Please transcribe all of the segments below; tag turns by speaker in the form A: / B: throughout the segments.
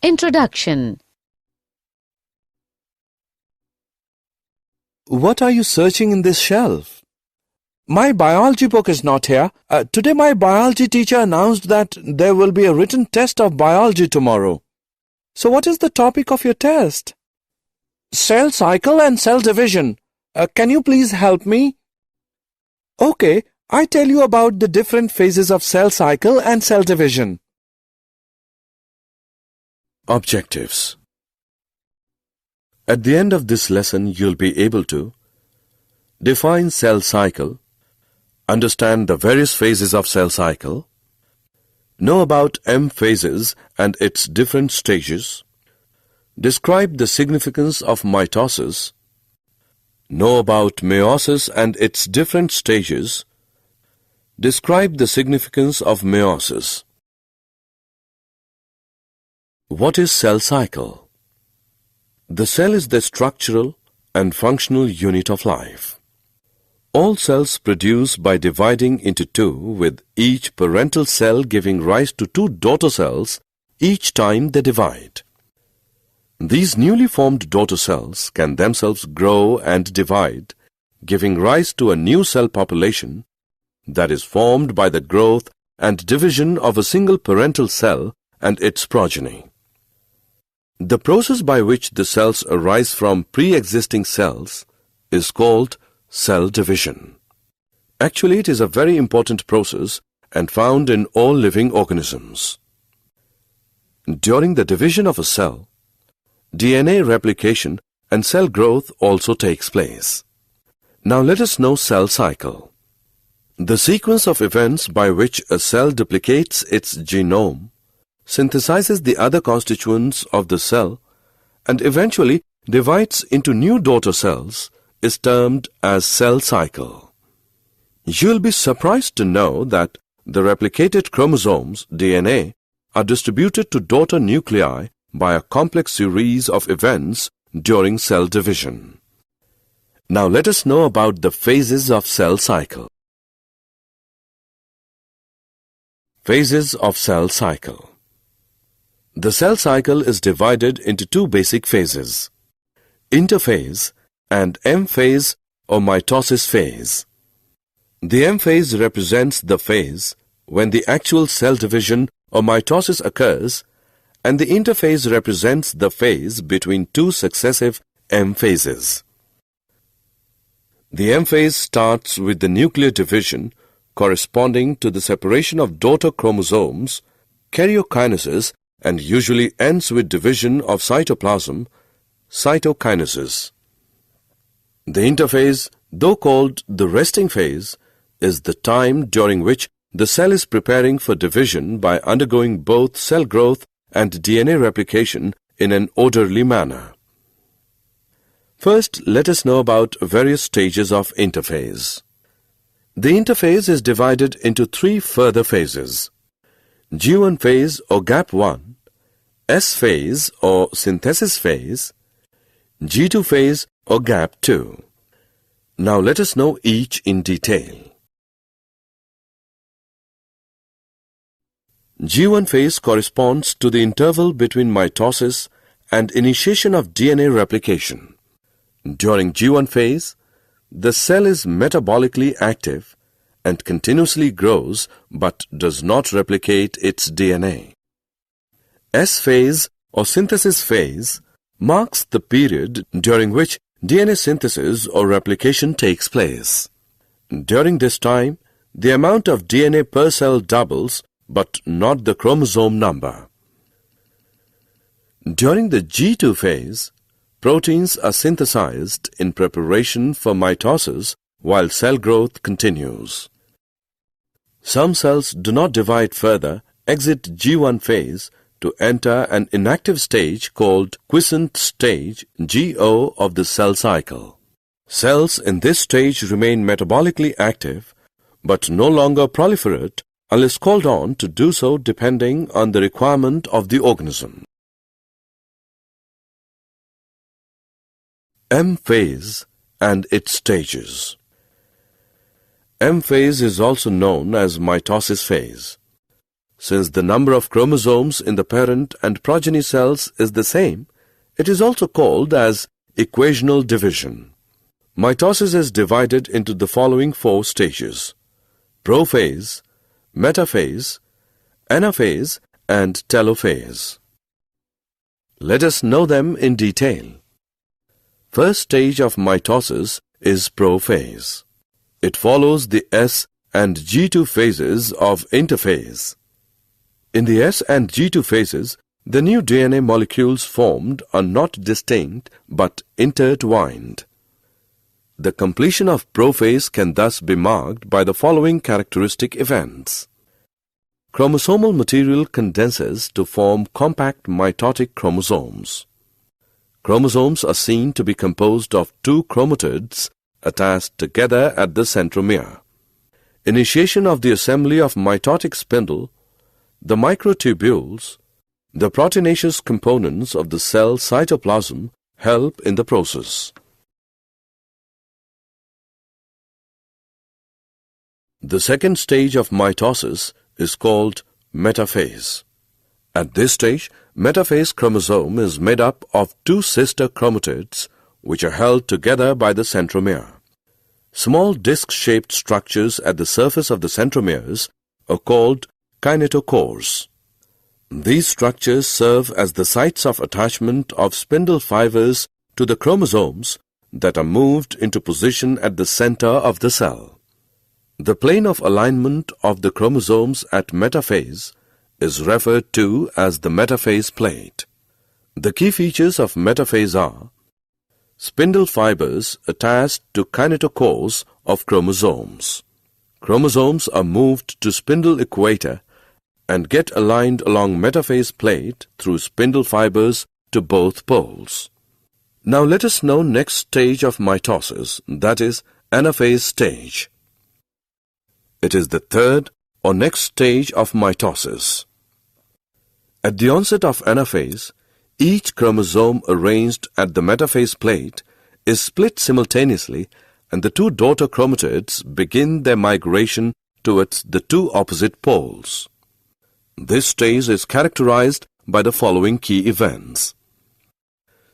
A: Introduction.
B: What are you searching in this shelf? My biology book is not here. Today my biology teacher announced that there will be a written test of biology tomorrow. So what is the topic of your test? Cell cycle and cell division. Can you please help me? Okay, I tell you about the different phases of cell cycle and cell division. Objectives. At the end of this lesson, you'll be able to define cell cycle, understand the various phases of cell cycle, know about M phases and its different stages, describe the significance of mitosis, know about meiosis and its different stages, describe the significance of meiosis. What is cell cycle? The cell is the structural and functional unit of life. All cells produce by dividing into two, with each parental cell giving rise to two daughter cells each time they divide. These newly formed daughter cells can themselves grow and divide, giving rise to a new cell population that is formed by the growth and division of a single parental cell and its progeny. The process by which the cells arise from pre-existing cells is called cell division. Actually, it is a very important process and found in all living organisms. During the division of a cell, DNA replication and cell growth also takes place. Now let us know cell cycle. The sequence of events by which a cell duplicates its genome, synthesizes the other constituents of the cell, and eventually divides into new daughter cells is termed as cell cycle. You will be surprised to know that the replicated chromosomes, DNA, are distributed to daughter nuclei by a complex series of events during cell division. Now let us know about the phases of cell cycle. Phases of cell cycle. The cell cycle is divided into two basic phases, interphase and M phase or mitosis phase. The M phase represents the phase when the actual cell division or mitosis occurs, and the interphase represents the phase between two successive M phases. The M phase starts with the nuclear division corresponding to the separation of daughter chromosomes, karyokinesis, and usually ends with division of cytoplasm, cytokinesis. The interphase, though called the resting phase, is the time during which the cell is preparing for division by undergoing both cell growth and DNA replication in an orderly manner. First, let us know about various stages of interphase. The interphase is divided into three further phases: G1 phase or gap 1, S phase or synthesis phase, G2 phase or gap 2. Now let us know each in detail. G1 phase corresponds to the interval between mitosis and initiation of DNA replication. During G1 phase, the cell is metabolically active and continuously grows but does not replicate its DNA. S phase or synthesis phase marks the period during which DNA synthesis or replication takes place. During this time, the amount of DNA per cell doubles, but not the chromosome number. During the G2 phase, proteins are synthesized in preparation for mitosis while cell growth continues. Some cells do not divide further, exit G1 phase to enter an inactive stage called quiescent stage, GO, of the cell cycle. Cells in this stage remain metabolically active but no longer proliferate unless called on to do so depending on the requirement of the organism. M phase and its stages. M phase is also known as mitosis phase. Since the number of chromosomes in the parent and progeny cells is the same, it is also called as equational division. Mitosis is divided into the following 4 stages: prophase, metaphase, anaphase, and telophase. Let us know them in detail. First stage of mitosis is prophase. It follows the S and G2 phases of interphase. In the S and G2 phases, the new DNA molecules formed are not distinct but intertwined. The completion of prophase can thus be marked by the following characteristic events. Chromosomal material condenses to form compact mitotic chromosomes. Chromosomes are seen to be composed of 2 chromatids attached together at the centromere. Initiation of the assembly of mitotic spindle, the microtubules, the proteinaceous components of the cell cytoplasm help in the process. The second stage of mitosis is called metaphase. At this stage, metaphase chromosome is made up of 2 sister chromatids which are held together by the centromere. Small disc-shaped structures at the surface of the centromeres are called kinetochores. These structures serve as the sites of attachment of spindle fibers to the chromosomes that are moved into position at the center of the cell. The plane of alignment of the chromosomes at metaphase is referred to as the metaphase plate. The key features of metaphase are spindle fibers attached to kinetochores of chromosomes. Chromosomes are moved to spindle equator and get aligned along metaphase plate through spindle fibers to both poles. Now let us know next stage of mitosis, that is anaphase stage. It is the third or next stage of mitosis. At the onset of anaphase, each chromosome arranged at the metaphase plate is split simultaneously and the 2 daughter chromatids begin their migration towards the 2 opposite poles. This stage is characterized by the following key events.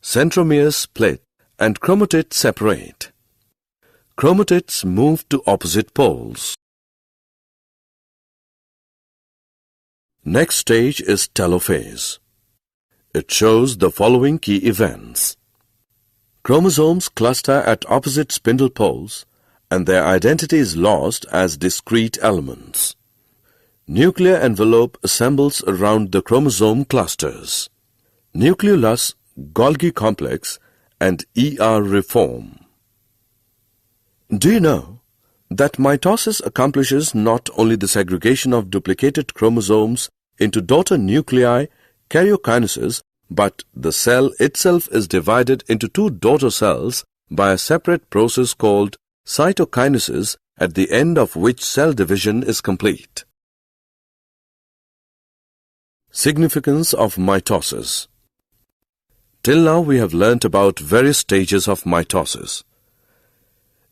B: Centromeres split and chromatids separate. Chromatids move to opposite poles. Next stage is telophase. It shows the following key events. Chromosomes cluster at opposite spindle poles and their identity is lost as discrete elements. Nuclear envelope assembles around the chromosome clusters. Nucleolus, Golgi complex, and ER reform. Do you know that mitosis accomplishes not only the segregation of duplicated chromosomes into daughter nuclei, karyokinesis, but the cell itself is divided into 2 daughter cells by a separate process called cytokinesis, at the end of which cell division is complete. Significance of mitosis. Till now we have learnt about various stages of mitosis.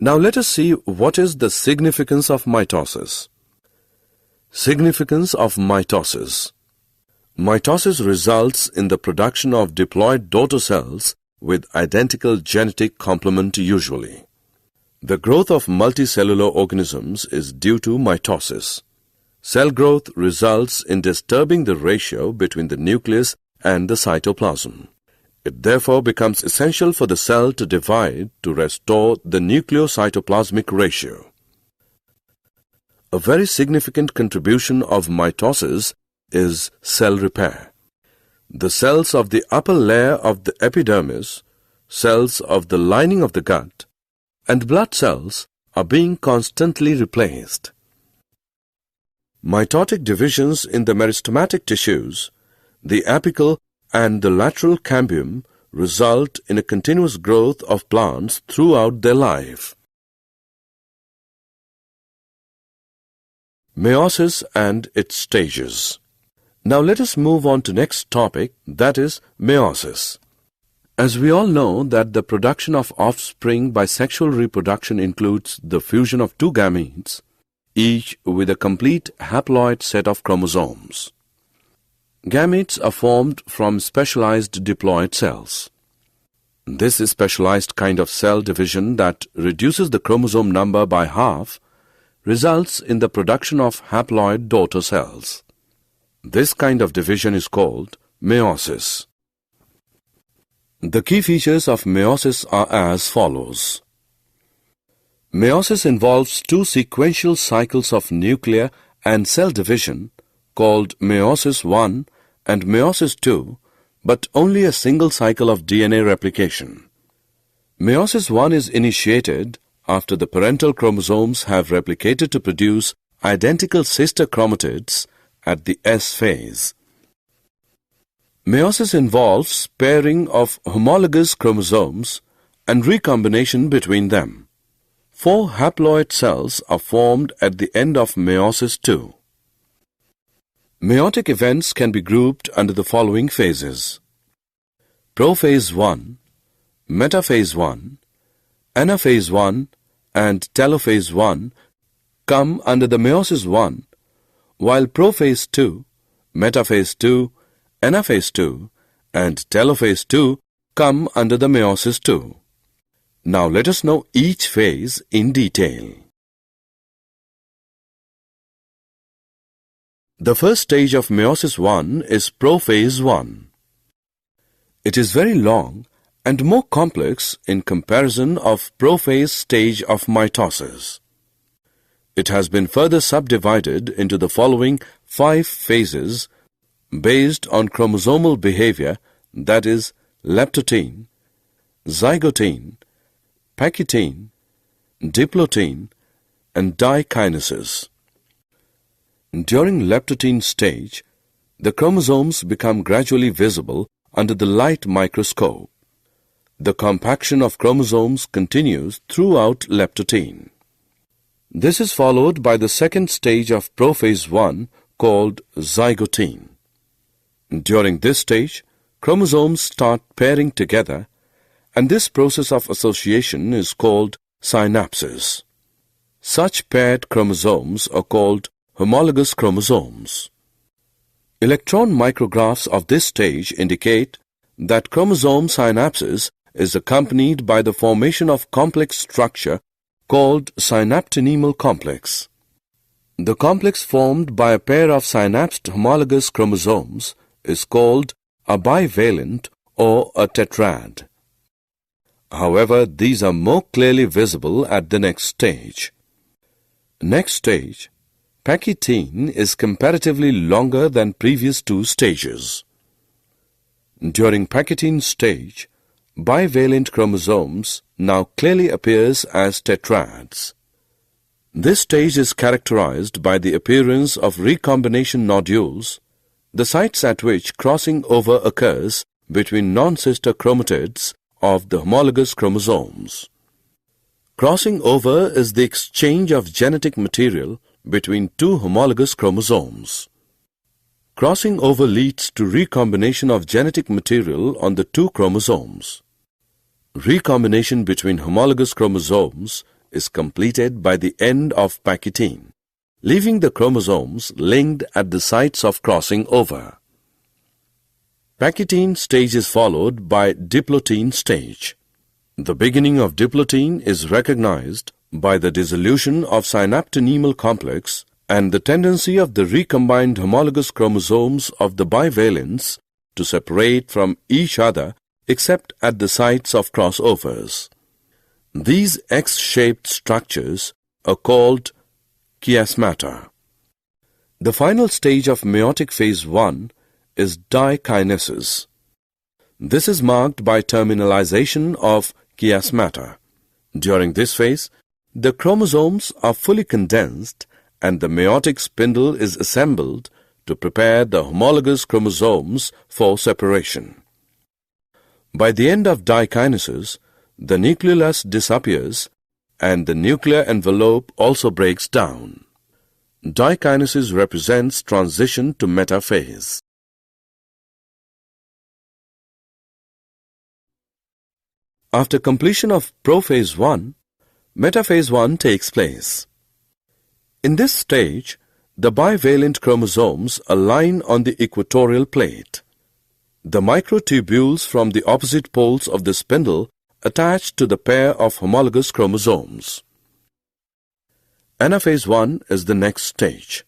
B: Now let us see what is the significance of mitosis. Significance of mitosis. Mitosis results in the production of diploid daughter cells with identical genetic complement usually. The growth of multicellular organisms is due to mitosis. Cell growth results in disturbing the ratio between the nucleus and the cytoplasm. It therefore becomes essential for the cell to divide to restore the nucleocytoplasmic ratio. A very significant contribution of mitosis is cell repair. The cells of the upper layer of the epidermis, cells of the lining of the gut, and blood cells are being constantly replaced. Mitotic divisions in the meristematic tissues, the apical and the lateral cambium result in a continuous growth of plants throughout their life. Meiosis and its stages. Now let us move on to next topic, that is meiosis. As we all know that the production of offspring by sexual reproduction includes the fusion of 2 gametes, each with a complete haploid set of chromosomes. Gametes are formed from specialized diploid cells. This specialized kind of cell division that reduces the chromosome number by half results in the production of haploid daughter cells. This kind of division is called meiosis. The key features of meiosis are as follows. Meiosis involves two sequential cycles of nuclear and cell division called meiosis I and meiosis II, but only a single cycle of DNA replication. Meiosis I is initiated after the parental chromosomes have replicated to produce identical sister chromatids at the S phase. Meiosis involves pairing of homologous chromosomes and recombination between them. 4 haploid cells are formed at the end of meiosis II. Meiotic events can be grouped under the following phases: prophase I, metaphase I, anaphase I, and telophase I come under the meiosis I, while prophase II, metaphase II, anaphase II, and telophase II come under the meiosis II. Now let us know each phase in detail. The first stage of meiosis I is prophase I. It is very long and more complex in comparison of prophase stage of mitosis. It has been further subdivided into the following 5 phases based on chromosomal behavior, that is, leptotene, zygotene, pachytene, diplotene, and dikinesis. During leptotene stage, the chromosomes become gradually visible under the light microscope. The compaction of chromosomes continues throughout leptotene. This is followed by the second stage of prophase I called zygotene. During this stage, chromosomes start pairing together, and this process of association is called synapsis. Such paired chromosomes are called homologous chromosomes. Electron micrographs of this stage indicate that chromosome synapsis is accompanied by the formation of complex structure called synaptonemal complex. The complex formed by a pair of synapsed homologous chromosomes is called a bivalent or a tetrad. However, these are more clearly visible at the next stage. Next stage, pachytene is comparatively longer than previous 2 stages. During pachytene stage, bivalent chromosomes now clearly appears as tetrads. This stage is characterized by the appearance of recombination nodules, the sites at which crossing over occurs between non-sister chromatids of the homologous chromosomes. Crossing over is the exchange of genetic material between 2 homologous chromosomes. Crossing over leads to recombination of genetic material on the 2 chromosomes. Recombination between homologous chromosomes is completed by the end of pachytene, leaving the chromosomes linked at the sites of crossing over. Pachytene stage is followed by diplotene stage. The beginning of diplotene is recognized by the dissolution of synaptonemal complex and the tendency of the recombined homologous chromosomes of the bivalents to separate from each other except at the sites of crossovers. These X-shaped structures are called chiasmata. The final stage of meiotic phase I is dikinesis. This is marked by terminalization of chiasmata. During this phase, the chromosomes are fully condensed and the meiotic spindle is assembled to prepare the homologous chromosomes for separation. By the end of dikinesis, the nucleolus disappears and the nuclear envelope also breaks down. Dikinesis represents transition to metaphase. After completion of prophase I, metaphase I takes place. In this stage, the bivalent chromosomes align on the equatorial plate. The microtubules from the opposite poles of the spindle attach to the pair of homologous chromosomes. Anaphase 1 is the next stage.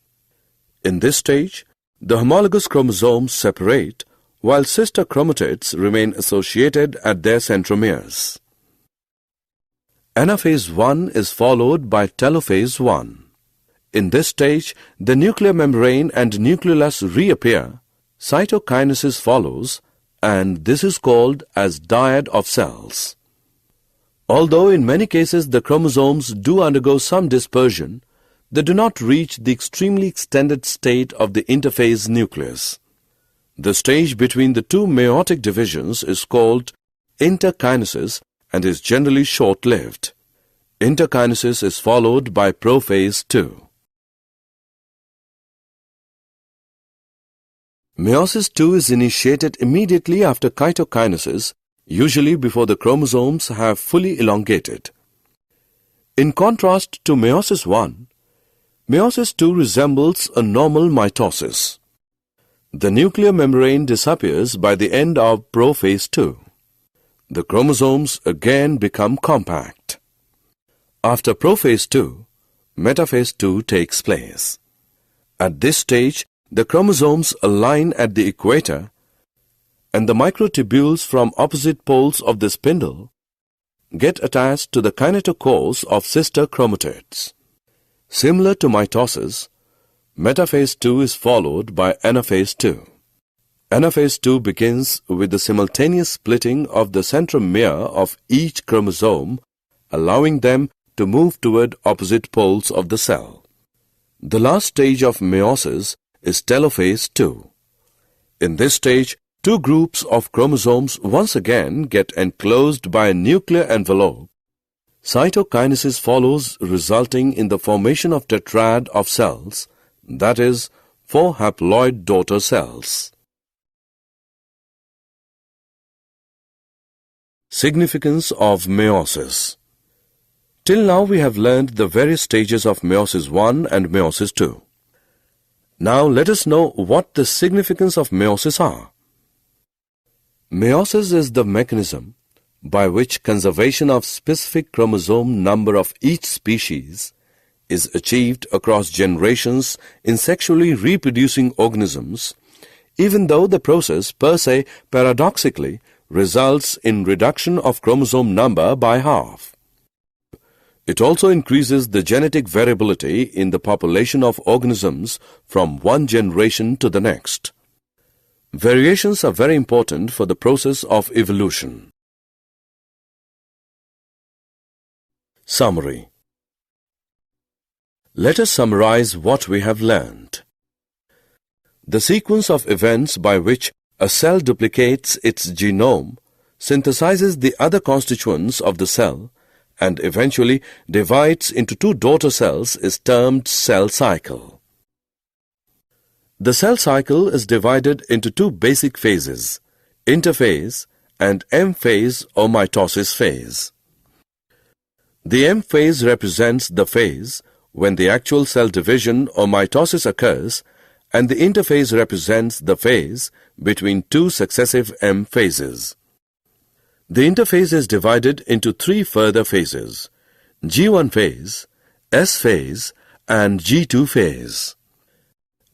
B: In this stage, the homologous chromosomes separate while sister chromatids remain associated at their centromeres. Anaphase 1 is followed by telophase 1. In this stage, the nuclear membrane and nucleolus reappear, cytokinesis follows, and this is called as dyad of cells. Although in many cases the chromosomes do undergo some dispersion, they do not reach the extremely extended state of the interphase nucleus. The stage between the two meiotic divisions is called interkinesis and is generally short-lived. Interkinesis is followed by prophase 2. Meiosis II is initiated immediately after chitokinesis, usually before the chromosomes have fully elongated. In contrast to meiosis I, meiosis II resembles a normal mitosis. The nuclear membrane disappears by the end of prophase 2. The chromosomes again become compact. After prophase 2, metaphase 2 takes place. At this stage, the chromosomes align at the equator, and the microtubules from opposite poles of the spindle get attached to the kinetochores of sister chromatids. Similar to mitosis, metaphase 2 is followed by anaphase 2. Anaphase 2 begins with the simultaneous splitting of the centromere of each chromosome, allowing them to move toward opposite poles of the cell. The last stage of meiosis is telophase 2. In this stage, two groups of chromosomes once again get enclosed by a nuclear envelope. Cytokinesis follows, resulting in the formation of tetrad of cells, that is, 4 haploid daughter cells. Significance of meiosis. Till now we have learned the various stages of meiosis I and meiosis II. Now let us know what the significance of meiosis are. Meiosis is the mechanism by which conservation of specific chromosome number of each species is achieved across generations in sexually reproducing organisms, even though the process per se paradoxically results in reduction of chromosome number by half. It also increases the genetic variability in the population of organisms from one generation to the next. Variations are very important for the process of evolution. Summary. Let us summarize what we have learned. The sequence of events by which a cell duplicates its genome, synthesizes the other constituents of the cell, and eventually divides into two daughter cells is termed cell cycle. The cell cycle is divided into two basic phases, interphase and M phase or mitosis phase. The M phase represents the phase when the actual cell division or mitosis occurs, and the interphase represents the phase between two successive M phases. The interphase is divided into three further phases, G1 phase, S phase, and G2 phase.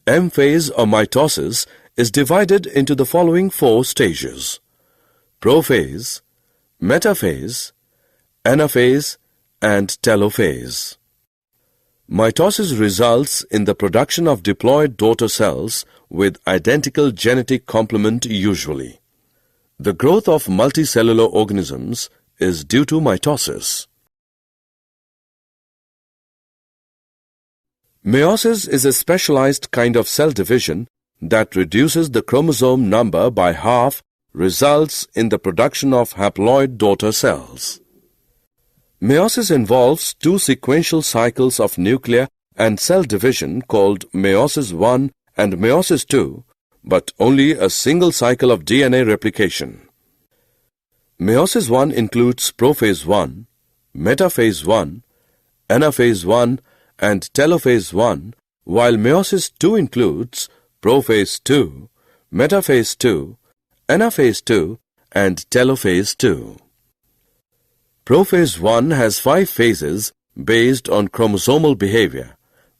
B: M phase or mitosis is divided into the following four stages: prophase, metaphase, anaphase, and telophase. Mitosis results in the production of diploid daughter cells with identical genetic complement usually. The growth of multicellular organisms is due to mitosis. Meiosis is a specialized kind of cell division that reduces the chromosome number by half, results in the production of haploid daughter cells. Meiosis involves two sequential cycles of nuclear and cell division called meiosis I and meiosis II, but only a single cycle of DNA replication. Meiosis I includes prophase I, metaphase I, anaphase I, and telophase 1, while meiosis II includes prophase II, metaphase II, anaphase II, and telophase II. Prophase 1 has 5 phases based on chromosomal behavior,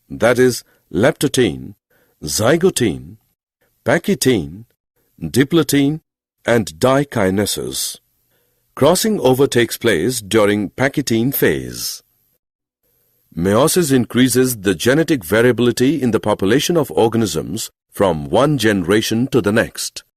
B: that is, leptotene, zygotene, pachytene, diplotene, and dikinesis. Crossing over takes place during pachytene phase. Meiosis increases the genetic variability in the population of organisms from one generation to the next.